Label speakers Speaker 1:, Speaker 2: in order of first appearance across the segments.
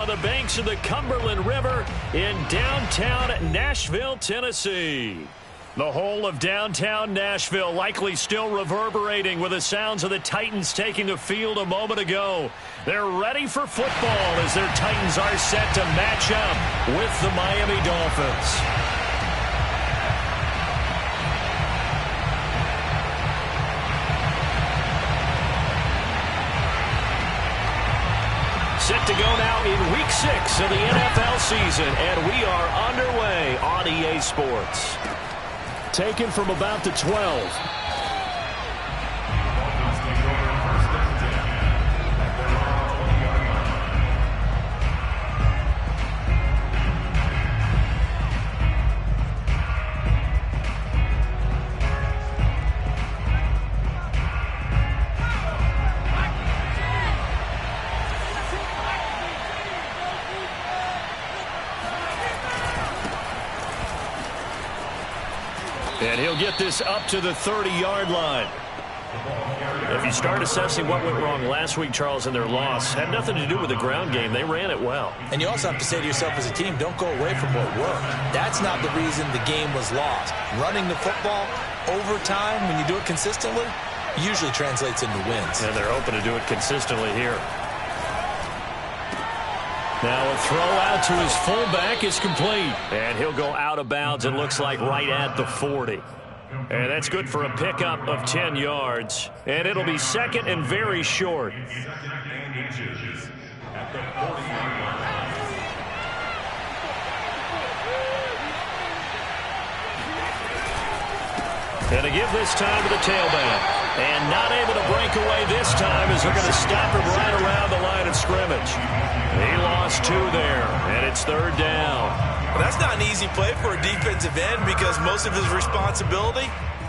Speaker 1: On the banks of the Cumberland River in downtown Nashville, Tennessee. The whole of downtown Nashville likely still reverberating with the sounds of the Titans taking the field a moment ago. They're ready for football as their Titans are set to match up with the Miami Dolphins. Set to go now in Week 6 of the NFL season, and we are underway on EA Sports. Taken from about the 12. And he'll get this up to the 30-yard line. If you start assessing what went wrong last week, Charles, in their loss, had nothing to do with the ground game. They ran it well.
Speaker 2: And you also have to say to yourself as a team, don't go away from what worked. That's not the reason the game was lost. Running the football over time, when you do it consistently, usually translates into wins.
Speaker 1: And they're hoping to do it consistently here. Now a throw out to his fullback is complete. And he'll go out of bounds, it looks like, right at the 40. And that's good for a pickup of 10 yards. And it'll be second and very short. And to give this time to the tailback. And not able to break away this time as they're going to stop him right around the line of scrimmage. He lost 2 there, and it's third down.
Speaker 3: Well, that's not an easy play for a defensive end because most of his responsibility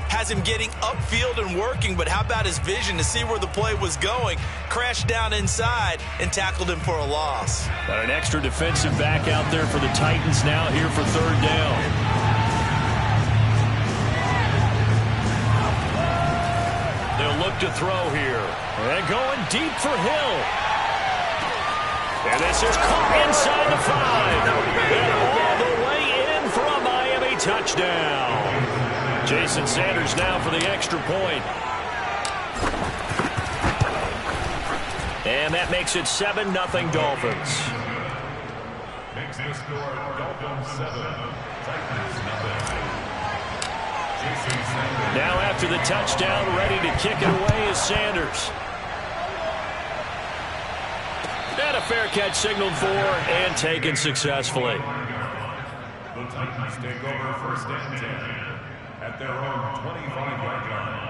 Speaker 3: has him getting upfield and working, but how about his vision to see where the play was going, crashed down inside, and tackled him for a loss.
Speaker 1: Got an extra defensive back out there for the Titans now here for third down. They'll look to throw here. And going deep for Hill. And this is caught inside the 5. And all the way in for a Miami touchdown. Jason Sanders now for the extra point. And that makes it 7-0 Dolphins.
Speaker 4: Makes the score Dolphins 7, Titans 0.
Speaker 1: Now after the touchdown, ready to kick it away is Sanders. And a fair catch signaled for and taken successfully.
Speaker 4: The Titans take over first and 10 at their own 25-yard line.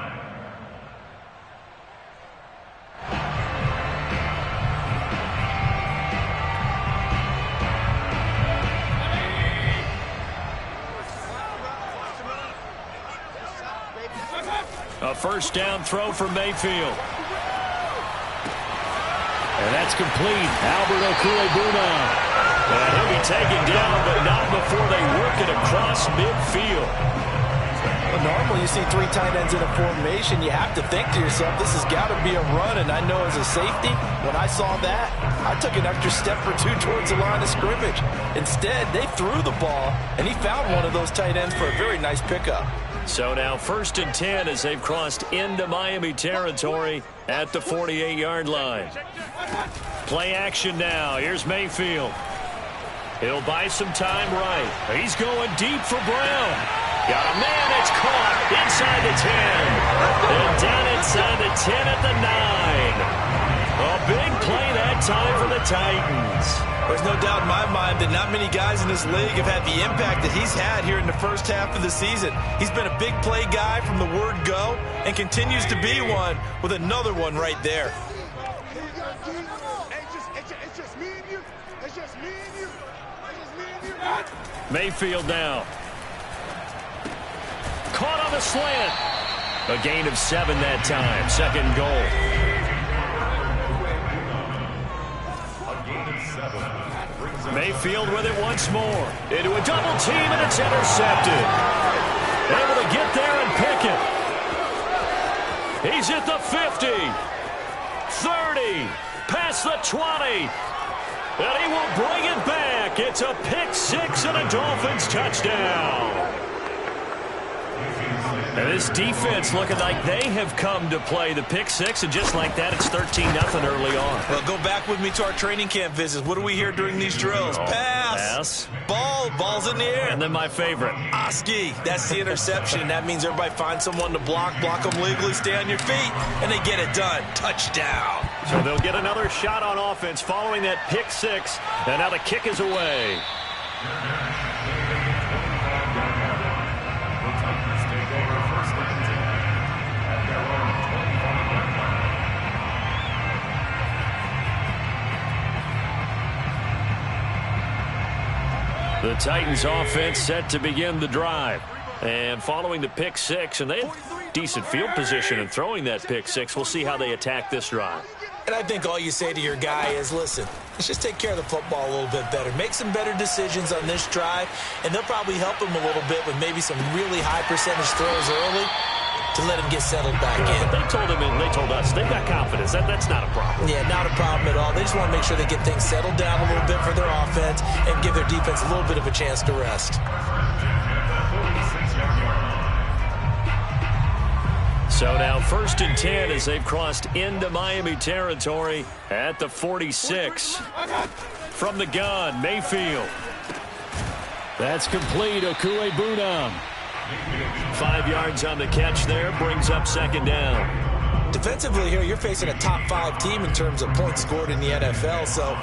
Speaker 1: A first down throw for Mayfield. And that's complete. Albert Okwuegbunam. And he'll be taken down, but not before they work it across midfield.
Speaker 2: Well, normally you see 3 tight ends in a formation. You have to think to yourself, this has got to be a run. And I know as a safety, when I saw that, I took an extra step or 2 towards the line of scrimmage. Instead, they threw the ball, and he found one of those tight ends for a very nice pickup.
Speaker 1: So now first and 10 as they've crossed into Miami territory at the 48-yard line. Play action now. Here's Mayfield. He'll buy some time right. He's going deep for Brown. Got a man. It's caught inside the 10. And down inside the 10 at the 9. A big play that time for the Titans.
Speaker 3: There's no doubt in my mind that not many guys in this league have had the impact that he's had here in the first half of the season. He's been a big play guy from the word go and continues to be one with another one right there.
Speaker 1: Mayfield now. Caught on the slant. A gain of 7 that time. Second goal. Mayfield with it once more. Into a double team, and it's intercepted. Able to get there and pick it. He's at the 50. 30. Past the 20. And he will bring it back. It's a pick six and a Dolphins touchdown. And this defense looking like they have come to play the pick six, and just like that, it's 13-0 early on.
Speaker 3: Well, go back with me to our training camp visits. What do we hear during these drills? Pass. Ball's in the air.
Speaker 1: And then my favorite.
Speaker 3: Oski. That's the interception. That means everybody finds someone to block them legally, stay on your feet, and they get it done. Touchdown.
Speaker 1: So they'll get another shot on offense following that pick six, and now the kick is away. The Titans offense set to begin the drive. And following the pick six, and they have decent field position in throwing that pick six. We'll see how they attack this drive.
Speaker 3: And I think all you say to your guy is, listen, let's just take care of the football a little bit better. Make some better decisions on this drive, and they'll probably help him a little bit with maybe some really high percentage throws early to let him get settled back in.
Speaker 1: But they told him and they told us they've got confidence. That's not a problem.
Speaker 3: Yeah, not a problem at all. They just want to make sure they get things settled down a little bit for their offense and give their defense a little bit of a chance to rest.
Speaker 1: So now 1st and 10 as they've crossed into Miami territory at the 46. From the gun, Mayfield. That's complete. Okuegbunam. 5 yards on the catch there, brings up 2nd down.
Speaker 3: Defensively here, you're facing a top 5 team in terms of points scored in the NFL. So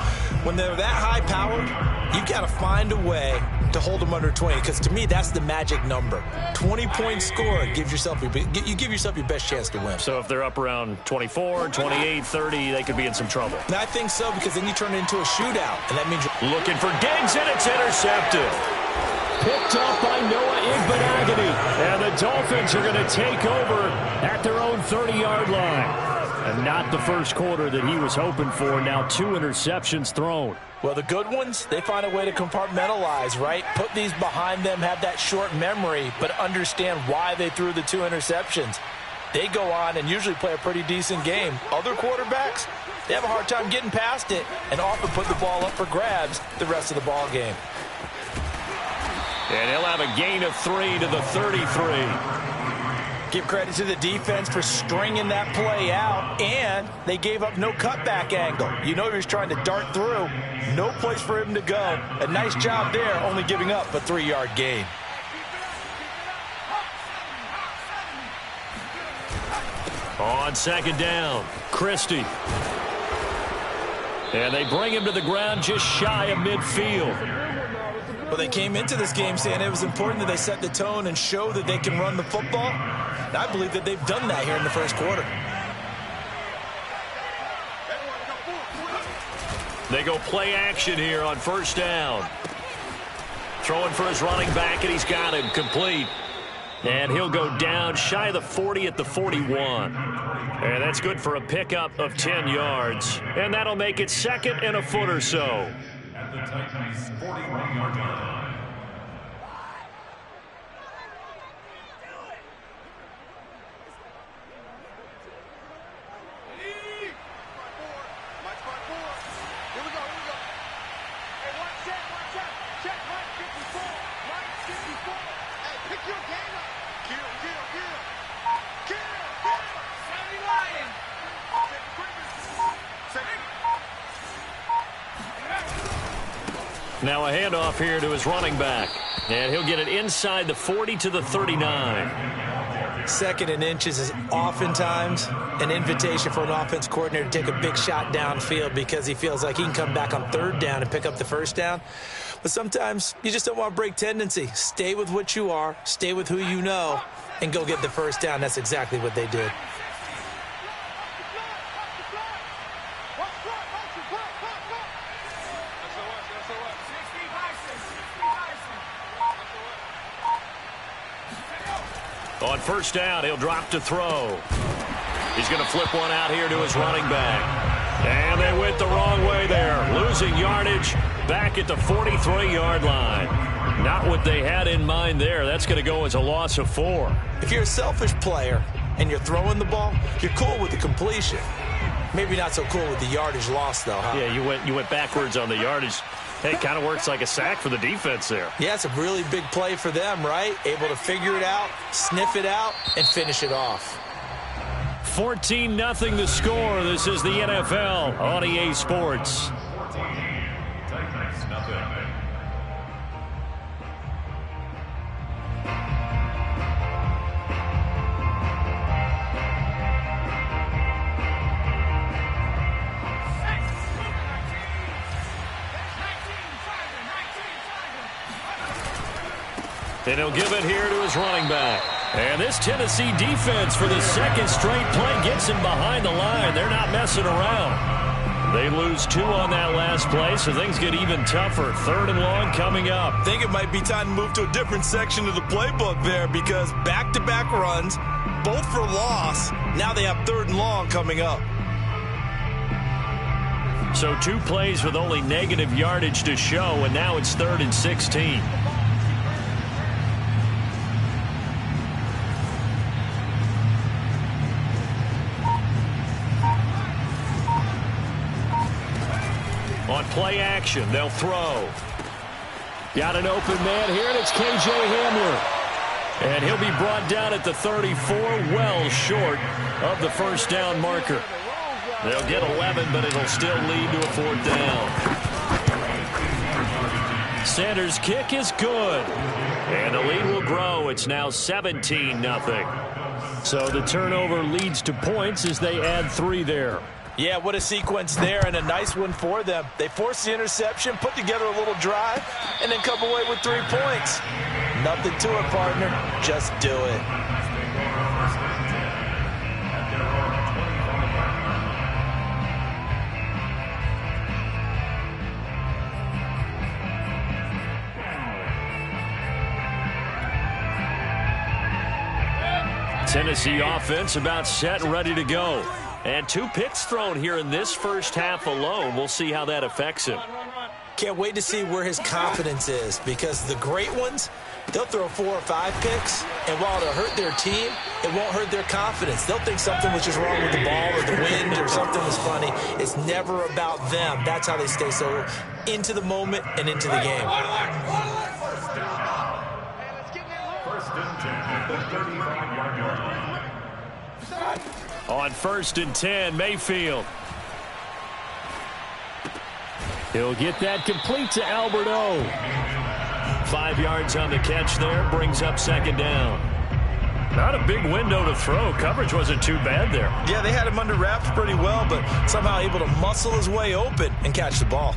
Speaker 3: when they're that high powered, you've got to find a way to hold them under 20, because to me that's the magic number. 20 points scored gives yourself you give yourself your best chance to win.
Speaker 1: So if they're up around 24, 28, 30, they could be in some trouble.
Speaker 3: And I think so, because then you turn it into a shootout, and that means you're
Speaker 1: looking for Diggs, and it's intercepted. Picked up by Noah Igbenogany. And the Dolphins are going to take over at their own 30-yard line. And not the first quarter that he was hoping for. Now 2 interceptions thrown.
Speaker 3: Well, the good ones, they find a way to compartmentalize, right? Put these behind them, have that short memory, but understand why they threw the 2 interceptions. They go on and usually play a pretty decent game. Other quarterbacks, they have a hard time getting past it and often put the ball up for grabs the rest of the ball game.
Speaker 1: And he'll have a gain of 3 to the 33.
Speaker 3: Give credit to the defense for stringing that play out, and they gave up no cutback angle. You know he was trying to dart through. No place for him to go. A nice job there, only giving up a 3-yard gain.
Speaker 1: On 2nd down, Christie. And they bring him to the ground just shy of midfield.
Speaker 3: Well, they came into this game saying it was important that they set the tone and show that they can run the football. And I believe that they've done that here in the first quarter.
Speaker 1: They go play action here on 1st down. Throwing for his running back, and he's got him complete. And he'll go down shy of the 40 at the 41. And that's good for a pickup of 10 yards. And that'll make it 2nd and a foot or so.
Speaker 4: At the Titans' 41-yard line.
Speaker 1: Now a handoff here to his running back. And he'll get it inside the 40 to the 39.
Speaker 3: 2nd and inches is oftentimes an invitation for an offense coordinator to take a big shot downfield because he feels like he can come back on 3rd down and pick up the 1st down. But sometimes you just don't want to break tendency. Stay with what you are, stay with who you know, and go get the 1st down. That's exactly what they did.
Speaker 1: On 1st down, he'll drop to throw. He's going to flip one out here to his running back. And they went the wrong way there. Losing yardage back at the 43-yard line. Not what they had in mind there. That's going to go as a loss of 4.
Speaker 3: If you're a selfish player and you're throwing the ball, you're cool with the completion. Maybe not so cool with the yardage loss, though, huh?
Speaker 1: Yeah, you went backwards on the yardage. Hey, it kind of works like a sack for the defense there.
Speaker 3: Yeah, it's a really big play for them, right? Able to figure it out, sniff it out, and finish it off.
Speaker 1: 14-0 the score. This is the NFL on EA Sports. And he'll give it here to his running back. And this Tennessee defense for the second straight play gets him behind the line. They're not messing around. They lose 2 on that last play, so things get even tougher. 3rd and long coming up.
Speaker 3: I think it might be time to move to a different section of the playbook there because back-to-back runs, both for loss. Now they have 3rd and long coming up.
Speaker 1: So 2 plays with only negative yardage to show, and now it's 3rd and 16. On play action, they'll throw. Got an open man here, and it's K.J. Hamler. And he'll be brought down at the 34, well short of the first down marker. They'll get 11, but it'll still lead to a 4th down. Sanders' kick is good. And the lead will grow. It's now 17-0. So the turnover leads to points as they add 3 there.
Speaker 2: Yeah, what a sequence there, and a nice one for them. They forced the interception, put together a little drive, and then come away with 3 points. Nothing to it, partner. Just do it.
Speaker 1: Tennessee offense about set and ready to go. And 2 picks thrown here in this first half alone. We'll see how that affects him.
Speaker 3: Can't wait to see where his confidence is because the great ones, they'll throw 4 or 5 picks, and while it'll hurt their team, it won't hurt their confidence. They'll think something was just wrong with the ball or the wind or something was funny. It's never about them. That's how they stay so into the moment and into the game.
Speaker 4: First and 10 at the 35-yard line.
Speaker 1: On 1st and 10, Mayfield. He'll get that complete to Albert O. 5 yards on the catch there, brings up 2nd down. Not a big window to throw. Coverage wasn't too bad there.
Speaker 3: Yeah, they had him under wraps pretty well, but somehow able to muscle his way open and catch the ball.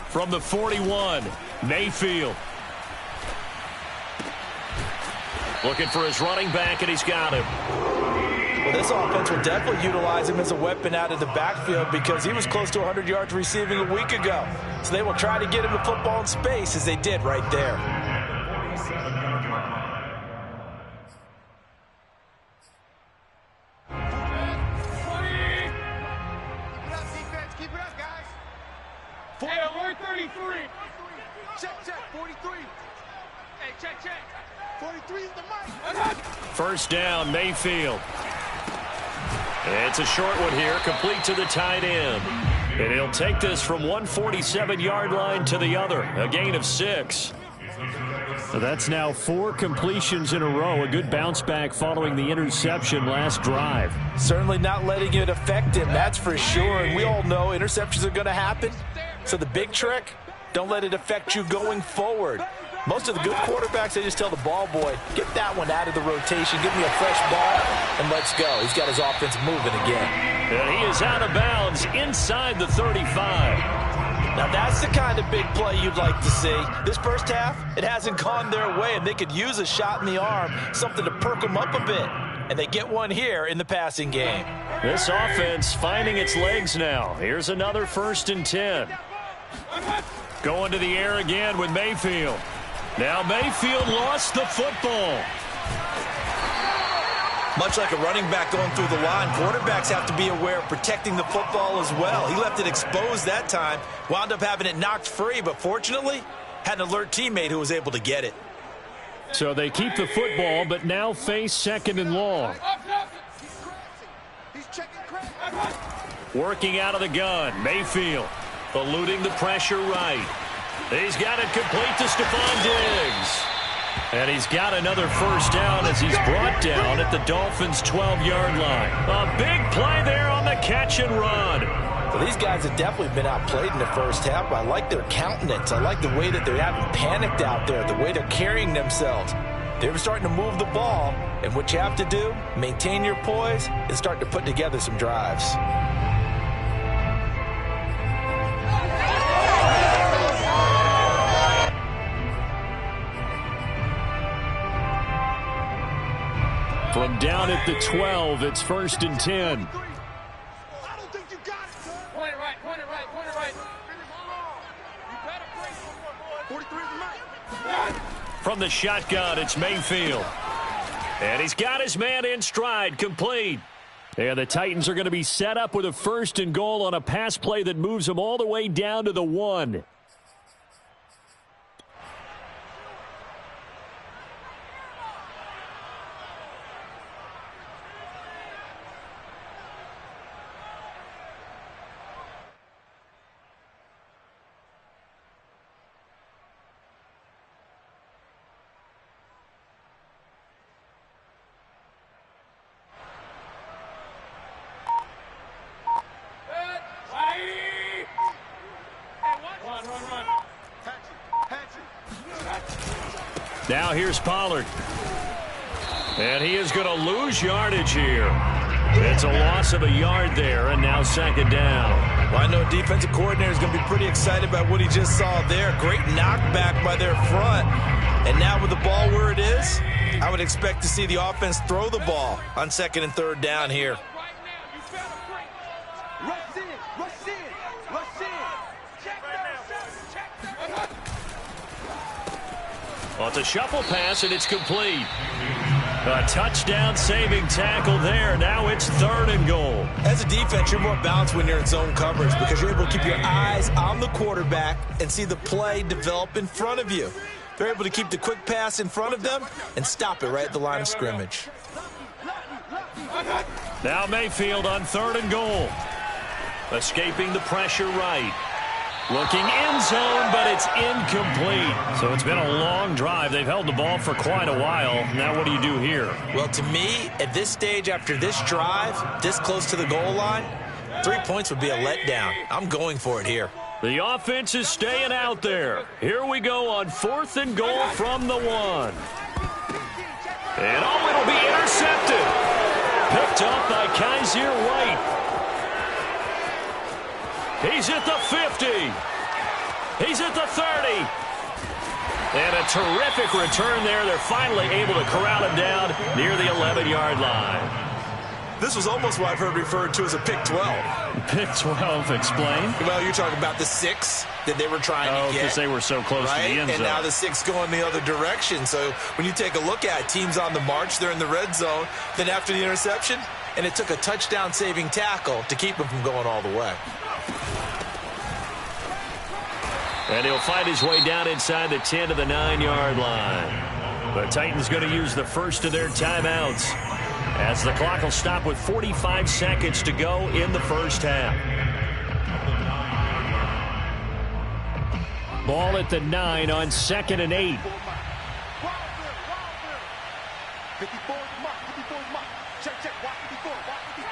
Speaker 1: From the 41, Mayfield. Looking for his running back, and he's got him.
Speaker 2: Well, this offense will definitely utilize him as a weapon out of the backfield because he was close to 100 yards receiving a week ago. So they will try to get him the football in space as they did right there.
Speaker 1: First down, Mayfield. It's a short one here, complete to the tight end. And he'll take this from 147-yard line to the other, a gain of 6. So that's now 4 completions in a row, a good bounce back following the interception last drive.
Speaker 2: Certainly not letting it affect him, that's for sure. And we all know interceptions are going to happen. So the big trick, don't let it affect you going forward. Most of the good quarterbacks, they just tell the ball boy, get that one out of the rotation, give me a fresh ball, and let's go. He's got his offense moving again.
Speaker 1: And he is out of bounds inside the 35.
Speaker 2: Now that's the kind of big play you'd like to see. This first half, it hasn't gone their way, and they could use a shot in the arm, something to perk them up a bit. And they get one here in the passing game.
Speaker 1: This offense finding its legs now. Here's another 1st and 10. Going to the air again with Mayfield. Now Mayfield lost the football.
Speaker 3: Much like a running back going through the line, quarterbacks have to be aware of protecting the football as well. He left it exposed that time, wound up having it knocked free, but fortunately had an alert teammate who was able to get it.
Speaker 1: So they keep the football, but now face 2nd and long. Working out of the gun, Mayfield eluding the pressure right. He's got it complete to Stephon Diggs. And he's got another first down as he's brought down at the Dolphins' 12-yard line. A big play there on the catch and run.
Speaker 2: Well, these guys have definitely been outplayed in the first half. I like their countenance. I like the way that they haven't panicked out there, the way they're carrying themselves. They're starting to move the ball, and what you have to do, maintain your poise and start to put together some drives.
Speaker 1: From down at the 12, it's 1st and 10. From the shotgun, it's Mayfield. And he's got his man in stride, complete. And the Titans are going to be set up with a 1st and goal on a pass play that moves them all the way down to the 1. Now here's Pollard. And he is going to lose yardage here. It's a loss of a yard there, and now 2nd down.
Speaker 3: Well, I know defensive coordinator is going to be pretty excited about what he just saw there. Great knockback by their front. And now with the ball where it is, I would expect to see the offense throw the ball on 2nd and 3rd down here.
Speaker 1: Well, it's a shuffle pass, and it's complete. A touchdown saving tackle there. Now it's 3rd and goal.
Speaker 3: As a defense, you're more balanced when you're in zone coverage because you're able to keep your eyes on the quarterback and see the play develop in front of you. They're able to keep the quick pass in front of them and stop it right at the line of scrimmage.
Speaker 1: Now Mayfield on 3rd and goal. Escaping the pressure right. Looking end zone, but it's incomplete. So it's been a long drive. They've held the ball for quite a while. Now what do you do here?
Speaker 3: Well, to me, at this stage, after this drive, this close to the goal line, 3 points would be a letdown. I'm going for it here.
Speaker 1: The offense is staying out there. Here we go on 4th and goal from the 1. And it'll be intercepted. Picked up by Kaiser White. He's at the 50. He's at the 30. And a terrific return there. They're finally able to corral him down near the 11-yard line.
Speaker 3: This was almost what I've heard referred to as a pick 12.
Speaker 1: Pick 12, explain.
Speaker 3: Well, you're talking about the 6 that they were trying to get.
Speaker 1: Because they were so close to the end zone.
Speaker 3: And now the 6 going the other direction. So when you take a look at teams on the march, they're in the red zone. Then after the interception, and it took a touchdown-saving tackle to keep him from going all the way.
Speaker 1: And he'll fight his way down inside the 10 to the 9-yard line. The Titans going to use the first of their timeouts as the clock will stop with 45 seconds to go in the first half. Ball at the 9 on 2nd and 8.
Speaker 5: 54 mark, 54 mark. Check, watch 54, watch 54.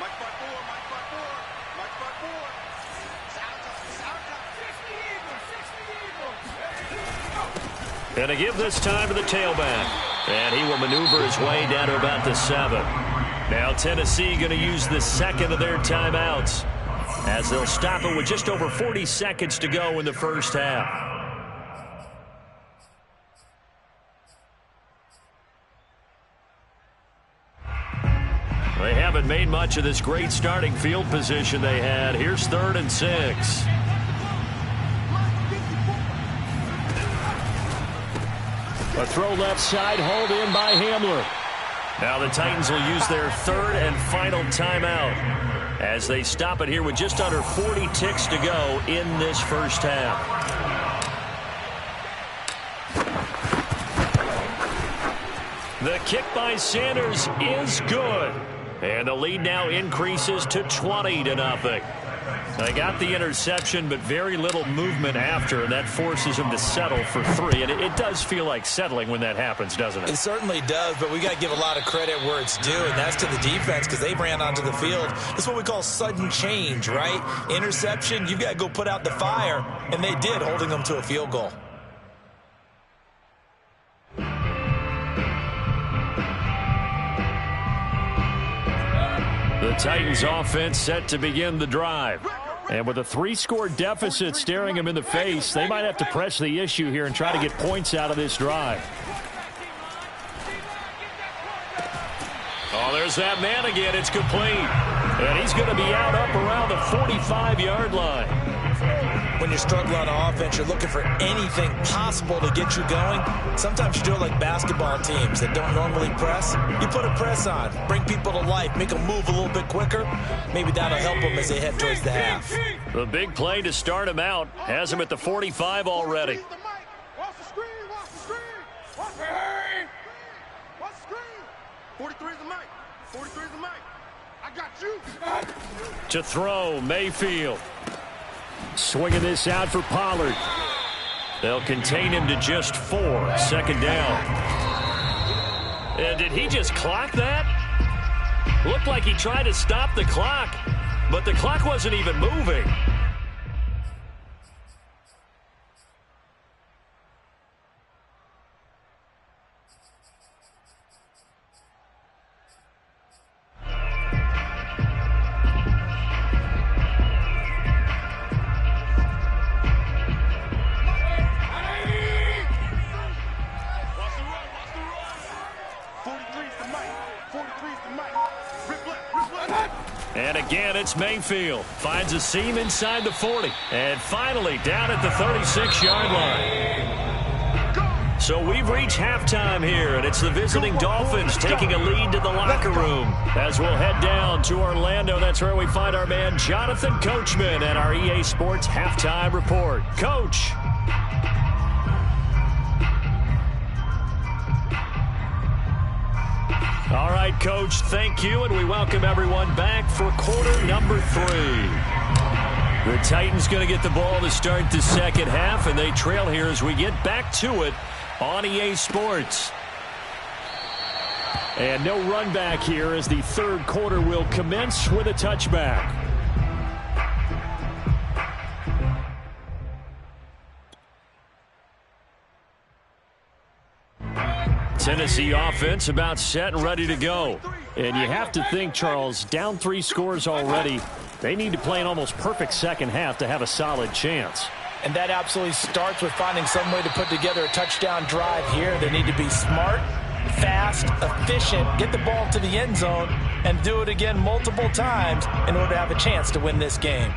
Speaker 5: Mike 5-4, Mike 5-4, Mike 5-4.
Speaker 1: And to give this time to the tailback. And he will maneuver his way down to about the 7. Now Tennessee going to use the second of their timeouts as they'll stop it with just over 40 seconds to go in the first half. They haven't made much of this great starting field position they had. Here's 3rd and 6. A throw left side, hauled in by Hamler. Now the Titans will use their third and final timeout as they stop it here with just under 40 ticks to go in this first half. The kick by Sanders is good. And the lead now increases to 20-0. They got the interception, but very little movement after, and that forces them to settle for 3. And it does feel like settling when that happens, doesn't it?
Speaker 3: It certainly does, but we got to give a lot of credit where it's due, and that's to the defense because they ran onto the field. That's what we call sudden change, right? Interception, you've got to go put out the fire, and they did, holding them to a field goal.
Speaker 1: The Titans offense set to begin the drive. And with a 3-score deficit staring them in the face, they might have to press the issue here and try to get points out of this drive. Oh, there's that man again. It's complete. And he's going to be out up around the 45-yard line.
Speaker 3: When you're struggling on offense, you're looking for anything possible to get you going. Sometimes you do it like basketball teams that don't normally press. You put a press on, bring people to life, make them move a little bit quicker. Maybe that'll help them as they head towards the half.
Speaker 1: The big play to start him out has him at the 45 already.
Speaker 5: Watch the screen, watch the screen. Watch the screen. Watch the screen. 43 is the mic. 43 is the mic. I got you.
Speaker 1: To throw, Mayfield. Swinging this out for Pollard. They'll contain him to just 4. Second down. And did he just clock that? Looked like he tried to stop the clock, but the clock wasn't even moving. And again, it's Mayfield. Finds a seam inside the 40. And finally down at the 36-yard line. So we've reached halftime here, and it's the visiting Dolphins taking a lead to the locker room. As we'll head down to Orlando, that's where we find our man Jonathan Coachman and our EA Sports Halftime Report. Coach. All right, Coach, thank you, and we welcome everyone back for quarter number 3. The Titans going to get the ball to start the second half, and they trail here as we get back to it on EA Sports. And no run back here as the third quarter will commence with a touchback. Tennessee offense about set and ready to go. And you have to think, Charles, down 3 scores already. They need to play an almost perfect second half to have a solid chance.
Speaker 2: And that absolutely starts with finding some way to put together a touchdown drive here. They need to be smart, fast, efficient, get the ball to the end zone, and do it again multiple times in order to have a chance to win this game.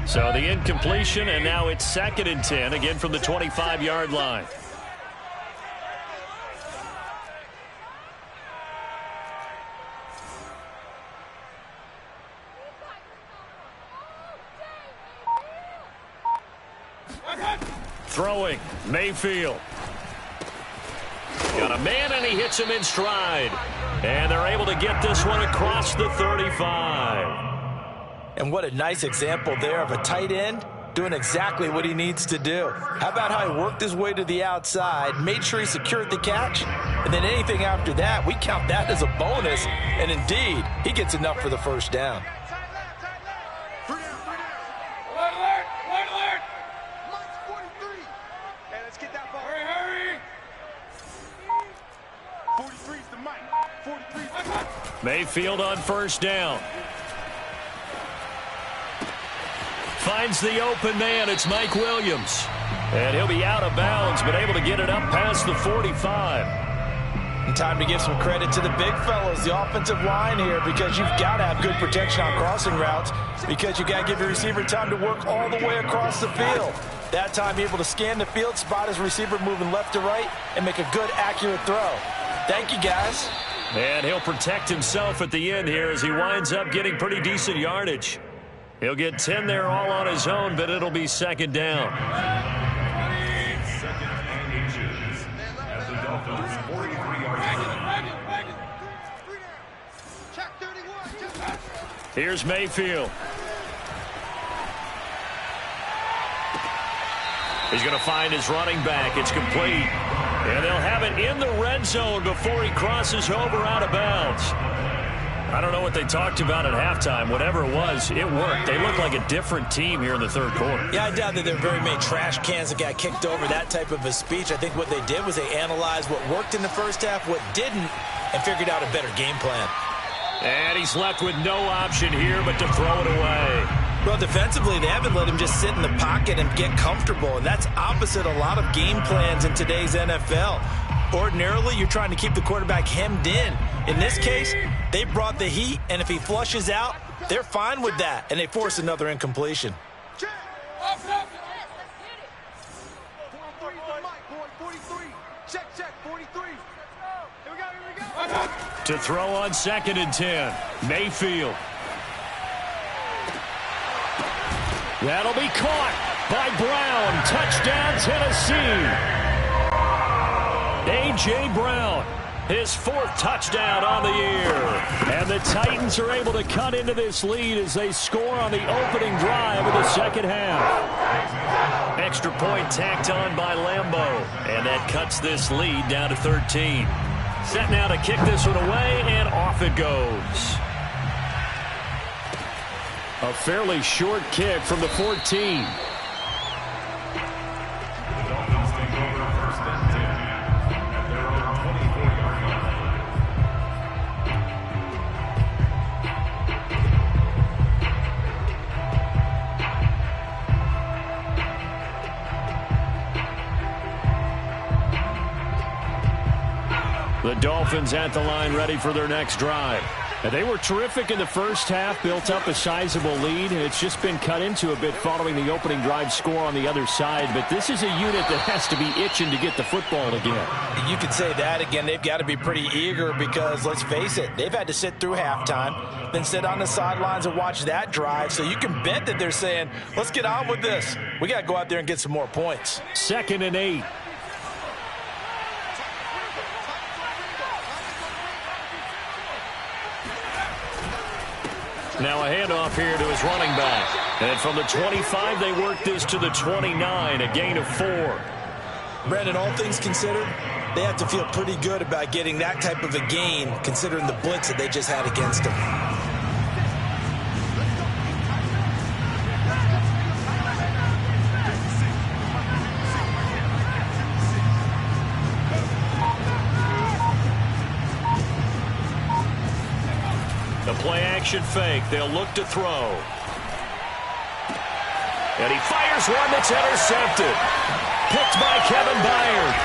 Speaker 1: So the incompletion, and now it's 2nd and 10, again from the 25-yard line. Throwing, Mayfield. Got a man, and he hits him in stride. And they're able to get this one across the 35.
Speaker 2: And what a nice example there of a tight end doing exactly what he needs to do. How about how he worked his way to the outside, made sure he secured the catch, and then anything after that, we count that as a bonus. And indeed, he gets enough for the first down.
Speaker 1: Mayfield on first down. Finds the open man. It's Mike Williams. And he'll be out of bounds, but able to get it up past the 45.
Speaker 2: And time to give some credit to the big fellas, the offensive line here, because you've got to have good protection on crossing routes, because you got to give your receiver time to work all the way across the field. That time, able to scan the field, spot his receiver moving left to right, and make a good, accurate throw. Thank you, guys.
Speaker 1: And he'll protect himself at the end here as he winds up getting pretty decent yardage. He'll get 10 there all on his own, but it'll be second down.
Speaker 4: Second and inches at the Dolphins' 43-yard line.
Speaker 5: Check 31.
Speaker 1: Here's Mayfield. He's going to find his running back. It's complete. And they'll have it in the red zone before he crosses over out of bounds. I don't know what they talked about at halftime. Whatever it was, it worked. They look like a different team here in the third quarter.
Speaker 2: Yeah, I doubt that there are very many trash cans that got kicked over, that type of a speech. I think what they did was they analyzed what worked in the first half, what didn't, and figured out a better game plan.
Speaker 1: And he's left with no option here but to throw it away.
Speaker 2: Well, defensively, they haven't let him just sit in the pocket and get comfortable, and that's opposite a lot of game plans in today's NFL. Ordinarily, you're trying to keep the quarterback hemmed in. In this case, they brought the heat, and if he flushes out, they're fine with that, and they force another incompletion.
Speaker 5: Check. Off, off. 43 is the mic, boy. 43. Check, 43. Here we go.
Speaker 1: To throw on 2nd and 10. Mayfield. That'll be caught by Brown. Touchdown, Tennessee. A.J. Brown, his 4th touchdown on the year. And the Titans are able to cut into this lead as they score on the opening drive of the second half. Extra point tacked on by Lambeau. And that cuts this lead down to 13. Set now to kick this one away, and off it goes. A fairly short kick from the 14.
Speaker 4: The Dolphins take over 1st and 10 at their own 24-yard line.
Speaker 1: The Dolphins at the line, ready for their next drive. And they were terrific in the first half, built up a sizable lead, and it's just been cut into a bit following the opening drive score on the other side. But this is a unit that has to be itching to get the football again.
Speaker 2: You could say that again. They've got to be pretty eager because, let's face it, they've had to sit through halftime, then sit on the sidelines and watch that drive. So you can bet that they're saying, let's get on with this. We got to go out there and get some more points.
Speaker 1: 2nd and 8. Now a handoff here to his running back. And from the 25, they work this to the 29, a gain of 4.
Speaker 2: Brandon, all things considered, they have to feel pretty good about getting that type of a gain, considering the blitz that they just had against them.
Speaker 1: The play-action fake. They'll look to throw. And he fires one that's intercepted. Picked by Kevin Byard.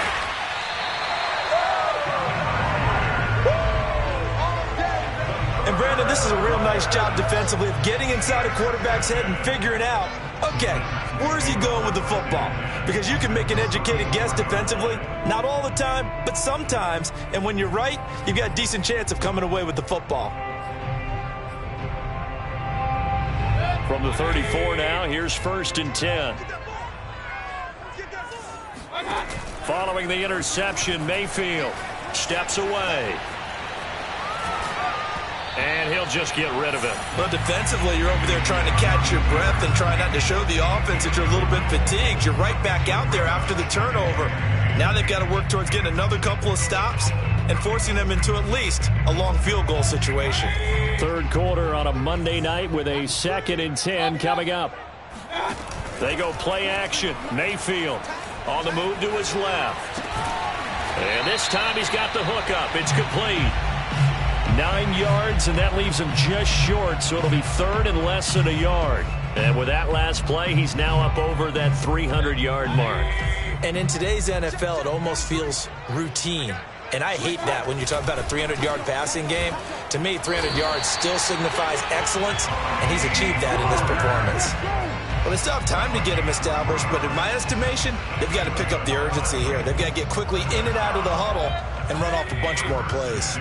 Speaker 2: And, Brandon, this is a real nice job defensively of getting inside a quarterback's head and figuring out, okay, where's he going with the football? Because you can make an educated guess defensively. Not all the time, but sometimes. And when you're right, you've got a decent chance of coming away with the football.
Speaker 1: From the 34 now, here's 1st and 10. Following the interception, Mayfield steps away. And he'll just get rid of it.
Speaker 3: Well, defensively, you're over there trying to catch your breath and try not to show the offense that you're a little bit fatigued. You're right back out there after the turnover. Now they've got to work towards getting another couple of stops and forcing them into at least a long field goal situation.
Speaker 1: Third quarter on a Monday night with a 2nd and 10 coming up. They go play action. Mayfield on the move to his left. And this time he's got the hook up. It's complete. 9 yards, and that leaves him just short, so it'll be 3rd and less than a yard. And with that last play, he's now up over that 300-yard mark.
Speaker 3: And in today's NFL, it almost feels routine. And I hate that when you talk about a 300-yard passing game. To me, 300 yards still signifies excellence, and he's achieved that in this performance. Well, they still have time to get him established, but in my estimation, they've got to pick up the urgency here. They've got to get quickly in and out of the huddle and run off a bunch more plays.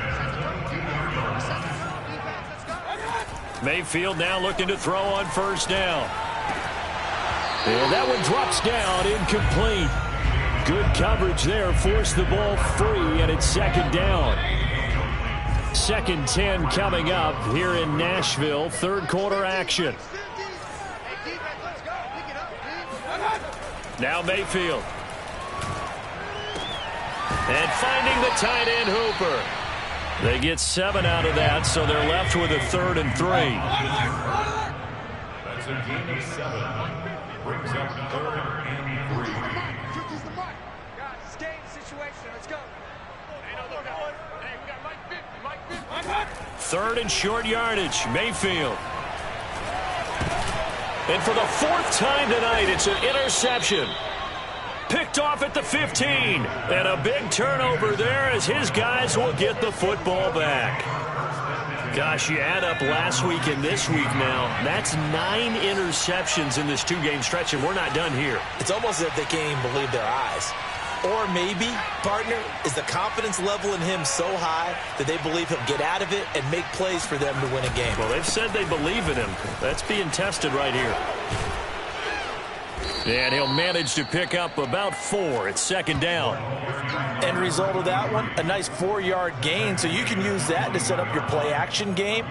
Speaker 1: Mayfield now looking to throw on first down. And that one drops down, incomplete. Good coverage there, forced the ball free, and it's second down. 2nd and 10 coming up here in Nashville. Third quarter action. Now Mayfield. And finding the tight end Hooper. They get 7 out of that, so they're left with a 3rd and 3.
Speaker 4: That's a gain of 7. Brings up 3rd and 3.
Speaker 5: Guys, game situation. Let's go.
Speaker 1: 3rd and short yardage. Mayfield. And for the 4th time tonight, it's an interception. Picked off at the 15. And a big turnover there as his guys will get the football back. Gosh, you add up last week and this week now. That's 9 interceptions in this 2-game stretch, and we're not done here.
Speaker 3: It's almost as if they can't even believe their eyes. Or maybe, partner, is the confidence level in him so high that they believe he'll get out of it and make plays for them to win a game.
Speaker 1: Well, they've said they believe in him. That's being tested right here. And he'll manage to pick up about 4. It's 2nd down.
Speaker 2: End result of that one, a nice 4-yard gain, so you can use that to set up your play-action game,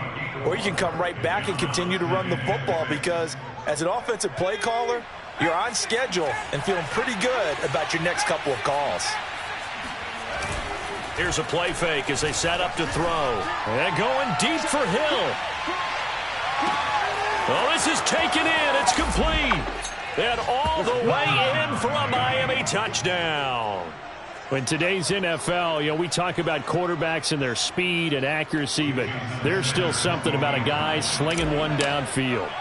Speaker 2: or you can come right back and continue to run the football because as an offensive play caller, you're on schedule and feeling pretty good about your next couple of calls.
Speaker 1: Here's a play fake as they set up to throw. And going deep for Hill. Oh, this is taken in. It's complete. And all the way in for a Miami touchdown. In today's NFL, we talk about quarterbacks and their speed and accuracy, but there's still something about a guy slinging one downfield.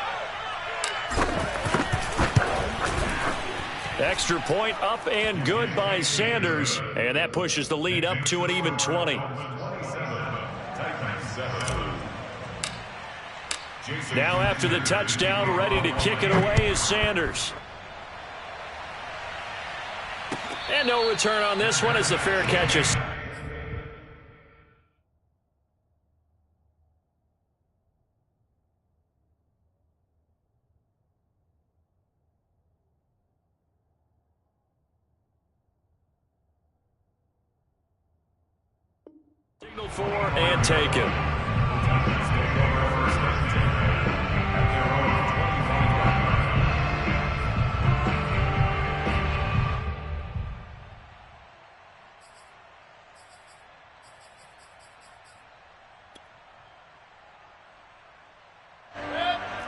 Speaker 1: Extra point up and good by Sanders, and that pushes the lead up to an even 20. Now after the touchdown, ready to kick it away is Sanders. And no return on this one as the fair catch is. Signal for and taken.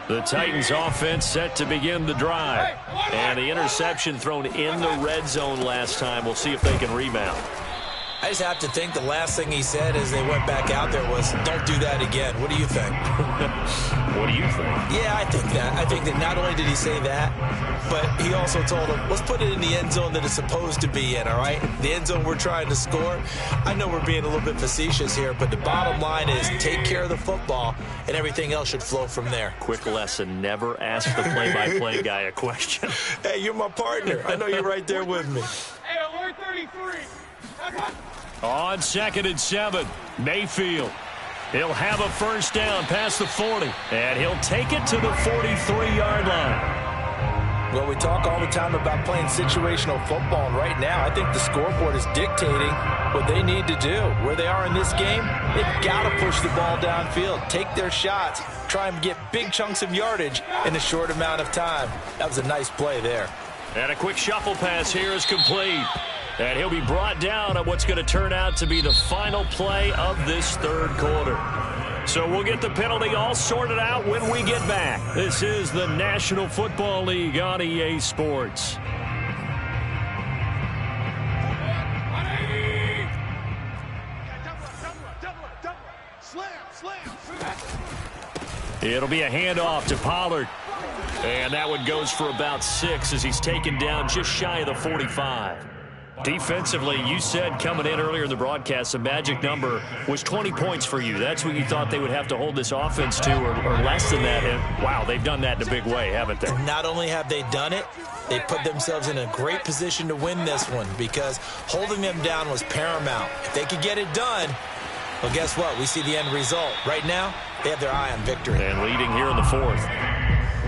Speaker 1: The Titans offense set to begin the drive. And the interception thrown in the red zone last time. We'll see if they can rebound.
Speaker 3: I just have to think the last thing he said as they went back out there was, don't do that again. What do you think?
Speaker 1: What do you think?
Speaker 3: Yeah, I think that. I think that not only did he say that, but he also told him, let's put it in the end zone that it's supposed to be in, all right? The end zone we're trying to score. I know we're being a little bit facetious here, but the bottom line is take care of the football, and everything else should flow from there.
Speaker 1: Quick lesson, never ask the play-by-play guy a question.
Speaker 3: Hey, you're my partner. I know you're right there with me.
Speaker 5: Hey, alert 33.
Speaker 1: On 2nd and 7, Mayfield. He'll have a first down past the 40, and he'll take it to the 43-yard line.
Speaker 2: Well, we talk all the time about playing situational football, and right now I think the scoreboard is dictating what they need to do. Where they are in this game, they've got to push the ball downfield, take their shots, try and get big chunks of yardage in a short amount of time. That was a nice play there.
Speaker 1: And a quick shuffle pass here is complete. And he'll be brought down on what's going to turn out to be the final play of this third quarter. So we'll get the penalty all sorted out when we get back. This is the National Football League on EA Sports. It'll be a handoff to Pollard. And that one goes for about 6 as he's taken down just shy of the 45. Defensively, you said coming in earlier in the broadcast, the magic number was 20 points for you. That's what you thought they would have to hold this offense to, or less than that. And, wow, they've done that in a big way, haven't they?
Speaker 3: Not only have they done it, they put themselves in a great position to win this one because holding them down was paramount. If they could get it done, well, guess what? We see the end result. Right now, they have their eye on victory.
Speaker 1: And leading here in the 4th.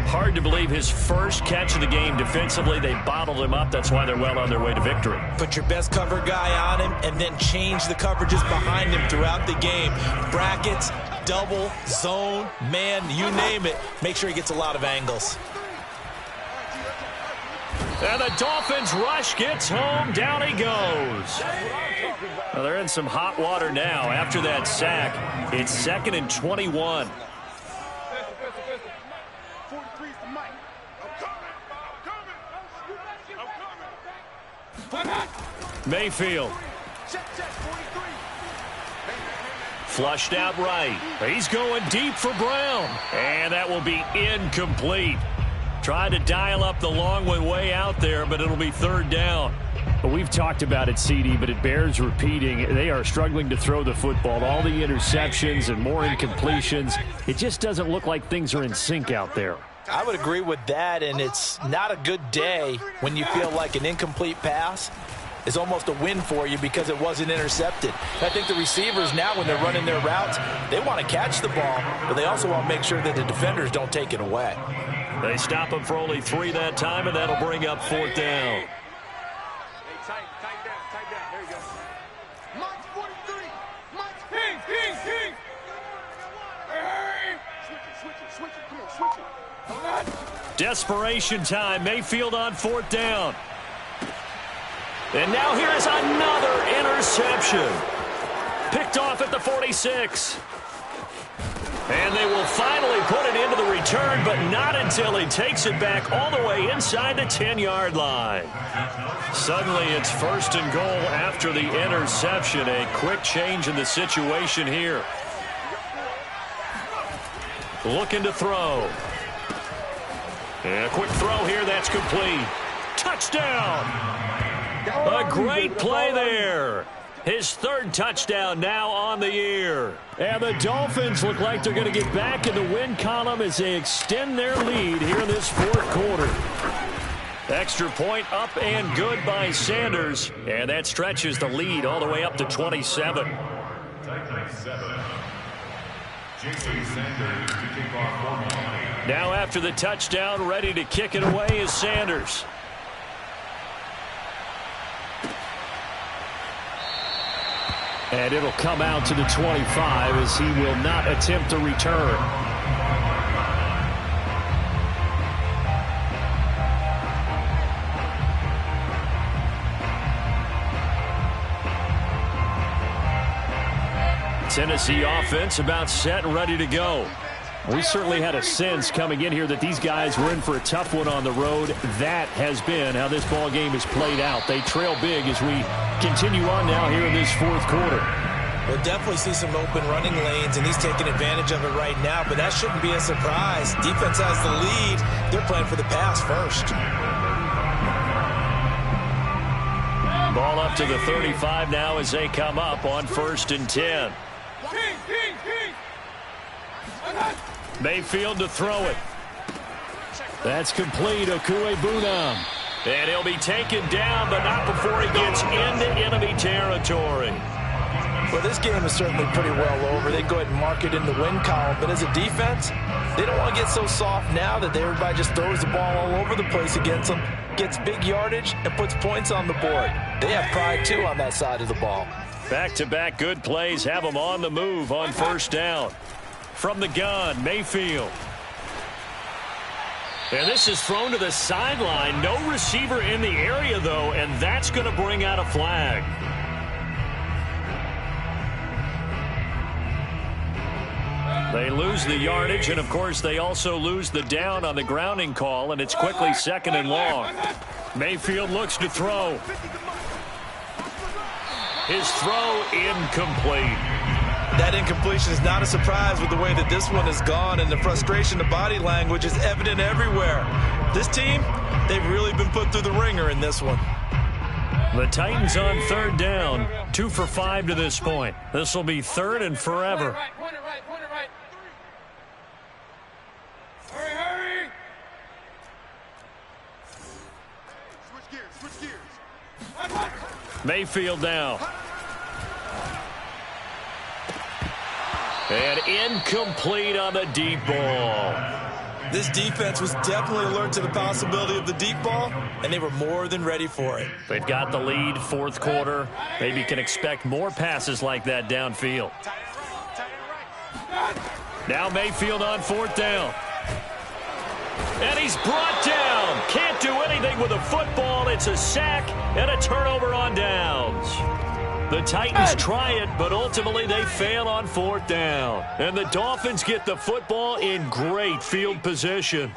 Speaker 1: Hard to believe his first catch of the game defensively. They bottled him up. That's why they're well on their way to victory.
Speaker 3: Put your best cover guy on him and then change the coverages behind him throughout the game. Brackets, double, zone, man, you name it. Make sure he gets a lot of angles.
Speaker 1: And the Dolphins rush gets home. Down he goes. Well, they're in some hot water now. After that sack, it's 2nd and 21. Mayfield. Flushed out right. He's going deep for Brown. And that will be incomplete. Tried to dial up the long one way out there, but it'll be 3rd down. But we've talked about it, CD, but it bears repeating. They are struggling to throw the football. All the interceptions and more incompletions. It just doesn't look like things are in sync out there.
Speaker 2: I would agree with that, and it's not a good day when you feel like an incomplete pass is almost a win for you because it wasn't intercepted. I think the receivers now, when they're running their routes, they want to catch the ball, but they also want to make sure that the defenders don't take it away.
Speaker 1: They stop him for only 3 that time, and that'll bring up 4th down.
Speaker 5: Hey, tighten down. There you go. Mike 43. Mike King. Hey. Switch it. Come on, switch it.
Speaker 1: Desperation time. Mayfield on 4th down. And now here is another interception. Picked off at the 46. And they will finally put it into the return, but not until he takes it back all the way inside the 10-yard line. Suddenly it's 1st and goal after the interception. A quick change in the situation here. Looking to throw. And a quick throw here, that's complete. Touchdown! A great play there. His 3rd touchdown now on the year. And the Dolphins look like they're going to get back in the win column as they extend their lead here in this 4th quarter. Extra point up and good by Sanders. And that stretches the lead all the way up to 27. Now after the touchdown, ready to kick it away is Sanders. And it'll come out to the 25 as he will not attempt a return. Tennessee offense about set and ready to go. We certainly had a sense coming in here that these guys were in for a tough one on the road. That has been how this ball game has played out. They trail big as we continue on now here in this 4th quarter.
Speaker 3: We'll definitely see some open running lanes, and he's taking advantage of it right now, but that shouldn't be a surprise. Defense has the lead. They're playing for the pass first.
Speaker 1: Ball up to the 35 now as they come up on 1st and 10. Mayfield to throw it. That's complete. Okuegbunam. And he'll be taken down, but not before he gets into enemy territory.
Speaker 2: Well, this game is certainly pretty well over. They go ahead and mark it in the win column. But as a defense, they don't want to get so soft now that everybody just throws the ball all over the place against them, gets big yardage, and puts points on the board. They have pride, too, on that side of the ball.
Speaker 1: Back-to-back good plays have them on the move on 1st down. From the gun, Mayfield. And this is thrown to the sideline. No receiver in the area, though, and that's going to bring out a flag. They lose the yardage, and, of course, they also lose the down on the grounding call, and it's quickly 2nd and long. Mayfield looks to throw. His throw incomplete.
Speaker 3: That incompletion is not a surprise with the way that this one has gone, and the frustration, the body language is evident everywhere. This team, they've really been put through the ringer in this one.
Speaker 1: The Titans on third down, 2 for 5 to this point. This will be third and forever.
Speaker 5: Hurry! Switch gears.
Speaker 1: Mayfield now. And incomplete on the deep ball.
Speaker 3: This defense was definitely alert to the possibility of the deep ball, and they were more than ready for it.
Speaker 1: They've got the lead, fourth quarter. Maybe can expect more passes like that downfield. Now Mayfield on fourth down. And he's brought down. Can't do anything with a football. It's a sack and a turnover on downs. The Titans try it, but ultimately they fail on fourth down. And the Dolphins get the football in great field position.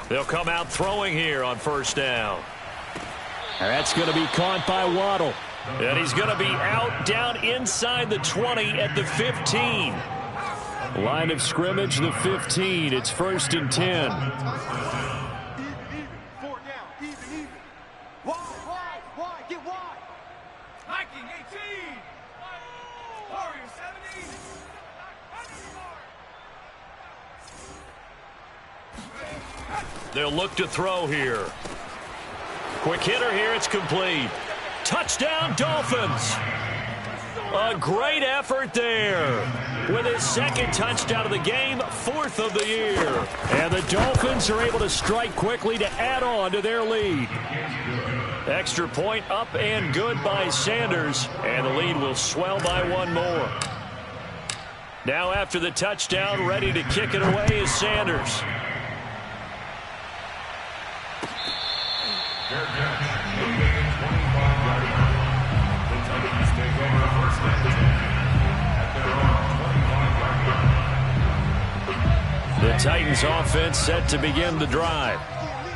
Speaker 1: They'll come out throwing here on first down. And that's going to be caught by Waddle. And he's going to be out down inside the 20 at the 15. Line of scrimmage, the 15. It's first and 10.
Speaker 5: Even. 4 down. Even. Wide. Get wide. Hiking 18. Warrior 70.
Speaker 1: They'll look to throw here. Quick hitter here. It's complete. Touchdown, Dolphins. A great effort there. With his second touchdown of the game, 4th of the year. And the Dolphins are able to strike quickly to add on to their lead. Extra point up and good by Sanders. And the lead will swell by 1 more. Now after the touchdown, ready to kick it away is Sanders. The Titans offense set to begin the drive.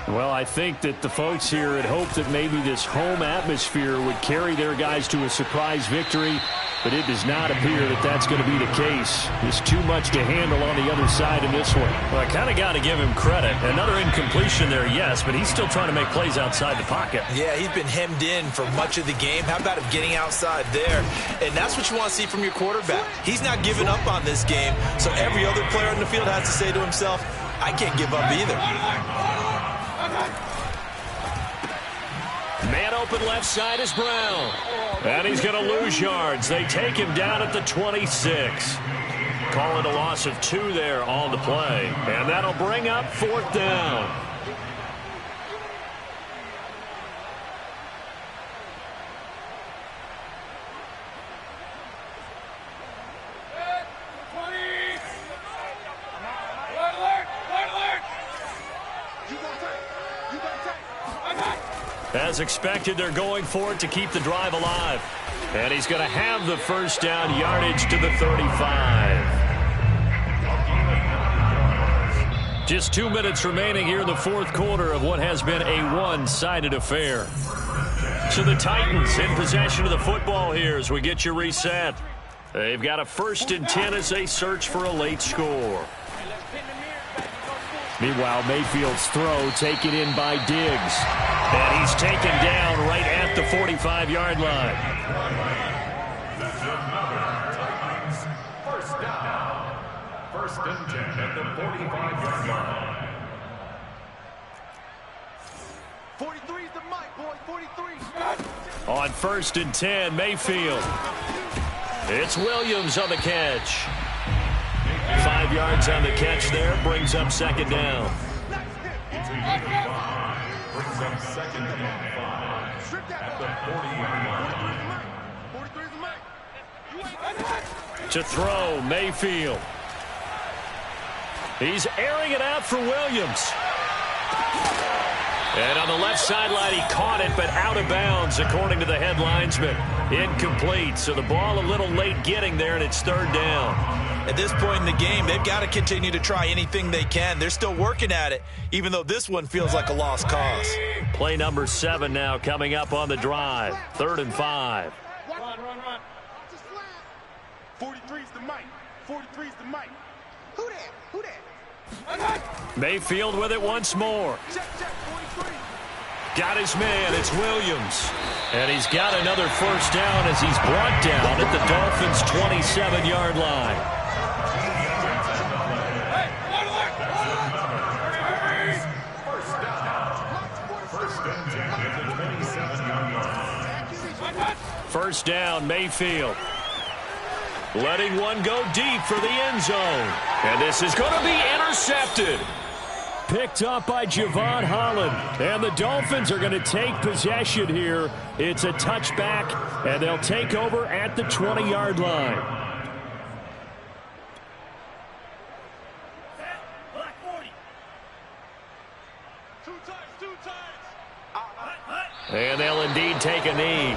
Speaker 1: Well, I think that the folks here had hoped that maybe this home atmosphere would carry their guys to a surprise victory, but it does not appear that that's going to be the case. There's too much to handle on the other side in this one. Well, I kind of got to give him credit. Another incompletion there, yes, but he's still trying to make plays outside the pocket.
Speaker 3: Yeah, he's been hemmed in for much of the game. How about him getting outside there? And that's what you want to see from your quarterback. He's not giving up on this game, so every other player in the field has to say to himself, I can't give up either.
Speaker 1: Man open left side is Brown. And he's going to lose yards. They take him down at the 26. Call it a loss of 2 there on the play. And that'll bring up 4th down. As expected, they're going for it to keep the drive alive. And he's going to have the first down, yardage to the 35. Just 2 minutes remaining here in the fourth quarter of what has been a one-sided affair. So the Titans in possession of the football here as we get you reset. They've got a 1st and 10 as they search for a late score. Meanwhile, Mayfield's throw taken in by Diggs. And he's taken down right at the 45-yard line.
Speaker 4: First down. 1st and 10 at the 45-yard line.
Speaker 5: 43's the mic, boy. 43.
Speaker 1: On 1st and 10, Mayfield. It's Williams on the catch. 5 yards on the catch there, brings up 2nd down.
Speaker 4: Brings up 2nd and 5 at the 40-yard line.
Speaker 1: To throw, Mayfield. He's airing it out for Williams. And on the left sideline, he caught it, but out of bounds, according to the head linesman. Incomplete, so the ball a little late getting there, and it's third down.
Speaker 3: At this point in the game, they've got to continue to try anything they can. They're still working at it, even though this one feels like a lost cause.
Speaker 1: Play number 7 now coming up on the drive. 3rd and 5.
Speaker 5: Run. 43's the mic. 43's the mic. Who that?
Speaker 1: Mayfield with it once more.
Speaker 5: Check, 43.
Speaker 1: Got his man. It's Williams. And he's got another first down as he's brought down at the Dolphins' 27-yard line. First down, Mayfield. Letting one go deep for the end zone. And this is going to be intercepted. Picked up by Javon Holland. And the Dolphins are going to take possession here. It's a touchback, and they'll take over at the 20-yard line.
Speaker 5: Two times.
Speaker 1: And they'll indeed take a knee.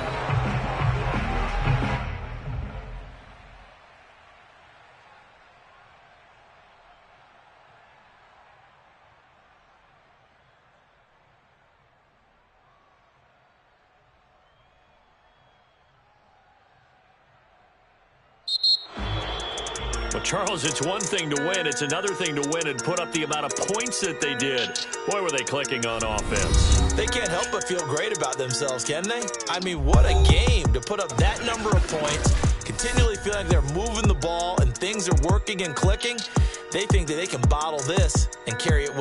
Speaker 1: Well, Charles, it's one thing to win. It's another thing to win and put up the amount of points that they did. Boy, were they clicking on offense.
Speaker 3: They can't help but feel great about themselves, can they? I mean, what a game to put up that number of points, continually feeling like they're moving the ball and things are working and clicking. They think that they can bottle this and carry it